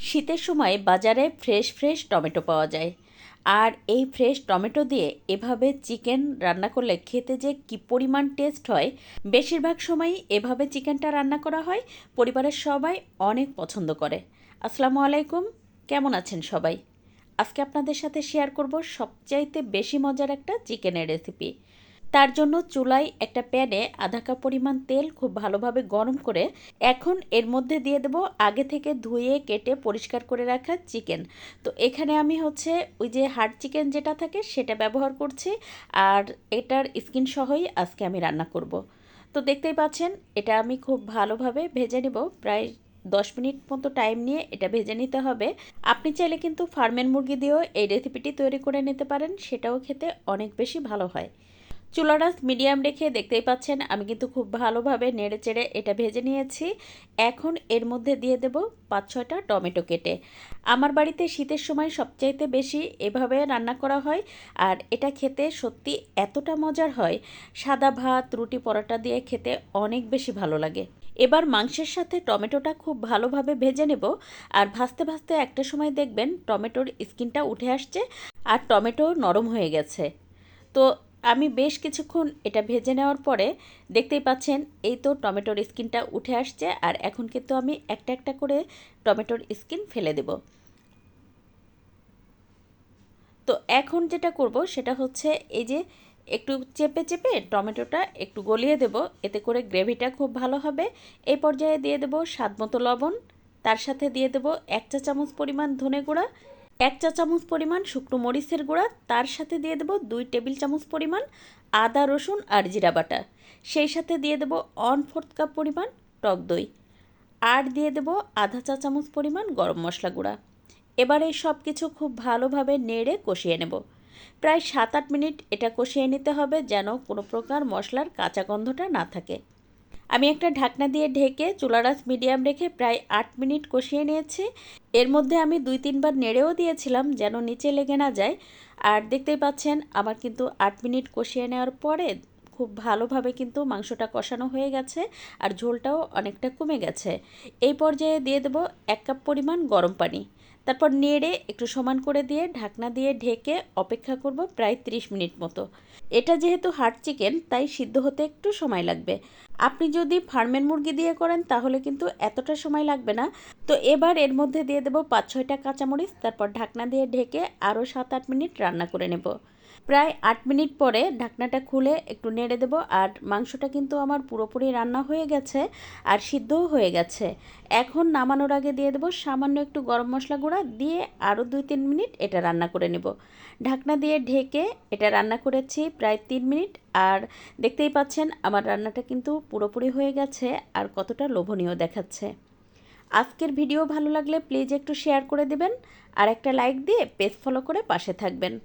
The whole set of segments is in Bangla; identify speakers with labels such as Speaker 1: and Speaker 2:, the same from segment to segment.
Speaker 1: শীতের সময় বাজারে ফ্রেশ টমেটো পাওয়া যায়। আর এই ফ্রেশ টমেটো দিয়ে এভাবে চিকেন রান্না করলে খেতে যে কী পরিমাণ টেস্ট হয়, বেশিরভাগ সময়ই এভাবে চিকেনটা রান্না করা হয়, পরিবারের সবাই অনেক পছন্দ করে। আসসালামু আলাইকুম, কেমন আছেন সবাই? আজকে আপনাদের সাথে শেয়ার করব সবচাইতে বেশি মজার একটা চিকেনের রেসিপি। তার জন্য চুলায় একটা প্যানে আধা কাপ পরিমাণ তেল খুব ভালোভাবে গরম করে এখন এর মধ্যে দিয়ে দেব আগে থেকে ধুয়ে কেটে পরিষ্কার করে রাখা চিকেন। তো এখানে আমি ওই যে হাড় চিকেন যেটা থাকে সেটা ব্যবহার করছি, আর এটার স্কিন সহই আজকে আমি রান্না করব। তো দেখতেই পাচ্ছেন এটা আমি খুব ভালোভাবে ভেজে নেব, প্রায় 10 মিনিট মতো টাইম নিয়ে এটা ভেজে নিতে হবে। আপনি চাইলে কিন্তু ফার্মের মুরগি দিয়েও এই রেসিপিটি তৈরি করে নিতে পারেন, সেটাও খেতে অনেক বেশি ভালো হয়। চুলার আঁচ মিডিয়াম রেখে দেখতেই পাচ্ছেন আমি কিন্তু খুব ভালোভাবে নেড়ে চেড়ে এটা ভেজে নিয়েছি। এখন এর মধ্যে দিয়ে দেব 5-6টা টমেটো কেটে। আমার বাড়িতে শীতের সময় সবচাইতে বেশি এভাবে রান্না করা হয়, আর এটা খেতে সত্যি এতটা মজার হয়, সাদা ভাত রুটি পরোটা দিয়ে খেতে অনেক বেশি ভালো লাগে। এবার মাংসের সাথে টমেটোটা খুব ভালোভাবে ভেজে নেব, আর ভাজতে ভাজতে একটা সময় দেখবেন টমেটোর স্কিনটা উঠে আসছে আর টমেটো নরম হয়ে গেছে। তো আমি বেশ কিছুক্ষণ এটা ভেজে নেওয়ার পরে দেখতেই পাচ্ছেন এই তো টমেটোর স্কিনটা উঠে আসছে, আর এখন কিন্তু আমি একটা একটা করে টমেটোর স্কিন ফেলে দেব। তো এখন যেটা করব সেটা হচ্ছে এই যে একটু চেপে চেপে টমেটোটা একটু গলিয়ে দেব, এতে করে গ্রেভিটা খুব ভালো হবে। এই পর্যায়ে দিয়ে দেব স্বাদমতো লবণ, তার সাথে দিয়ে দেব 1 চা চামচ পরিমাণ ধনে গুঁড়া, 1 চা চামচ পরিমাণ শুকনো মরিচের গুঁড়া, তার সাথে দিয়ে দেব 2 টেবিল চামচ পরিমাণ আদা রসুন আর জিরা বাটা, সেই সাথে দিয়ে দেব 1/4 কাপ পরিমাণ টক দই, আর দিয়ে দেব আধা চা চামচ পরিমাণ গরম মশলা গুঁড়া। এবার এই সব কিছু খুব ভালোভাবে নেড়ে কষিয়ে নেব। প্রায় 7-8 মিনিট এটা কষিয়ে নিতে হবে যেন কোনো প্রকার মশলার কাঁচা গন্ধটা না থাকে। আমি একটা ঢাকনা দিয়ে ঢেকে চুলার আঁচ মিডিয়াম রেখে প্রায় 8 মিনিট কষিয়ে নিয়েছি। এর মধ্যে আমি 2-3 বার নেড়েও দিয়েছিলাম যেন নিচে লেগে না যায়। আর দেখতেই পাচ্ছেন আমার কিন্তু 8 মিনিট কষিয়ে নেওয়ার পরে খুব ভালোভাবে কিন্তু মাংসটা কষানো হয়ে গেছে, আর ঝোলটাও অনেকটা কমে গেছে। এই পর্যায়ে দিয়ে দেব 1 কাপ পরিমাণ গরম পানি, তারপর নেড়ে একটু সমান করে দিয়ে ঢাকনা দিয়ে ঢেকে অপেক্ষা করব প্রায় 30 মিনিট মতো। এটা যেহেতু হার্ড চিকেন তাই সিদ্ধ হতে একটু সময় লাগবে। আপনি যদি ফার্মের মুরগি দিয়ে করেন তাহলে কিন্তু এতটা সময় লাগবে না। তো এবার এর মধ্যে দিয়ে দেব 5-6টা কাঁচামরিচ, তারপর ঢাকনা দিয়ে ঢেকে আরও 7-8 মিনিট রান্না করে নেব। প্রায় 8 মিনিট পরে ঢাকনাটা খুলে একটু নেড়ে দেব, আর মাংসটা কিন্তু আমার পুরোপুরি রান্না হয়ে গেছে আর সিদ্ধও হয়ে গেছে। এখন নামানোর আগে দিয়ে দেব সামান্য একটু গরম মশলা গুঁড়া, দিয়ে আরও 2-3 মিনিট এটা রান্না করে নেব। ঢাকনা দিয়ে ঢেকে এটা রান্না করেছি প্রায় 3 মিনিট, আর দেখতেই পাচ্ছেন আমার রান্নাটা কিন্তু পুরোপুরি হয়ে গেছে আর কতটা লোভনীয় দেখাচ্ছে। আজকের ভিডিও ভালো লাগলে প্লিজ একটু শেয়ার করে দেবেন, আর একটা লাইক দিয়ে পেজ ফলো করে পাশে থাকবেন।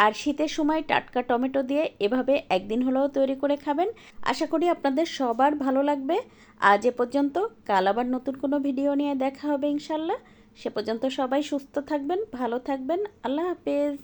Speaker 1: আর শীতের সময় টাটকা টমেটো দিয়ে এভাবে একদিন হলেও তৈরি করে খাবেন, আশা করি আপনাদের সবার ভালো লাগবে। আজ এ পর্যন্ত, কাল আবার নতুন কোনো ভিডিও নিয়ে দেখা হবে ইনশাল্লাহ। সে পর্যন্ত সবাই সুস্থ থাকবেন, ভালো থাকবেন, আল্লাহ হাফেজ।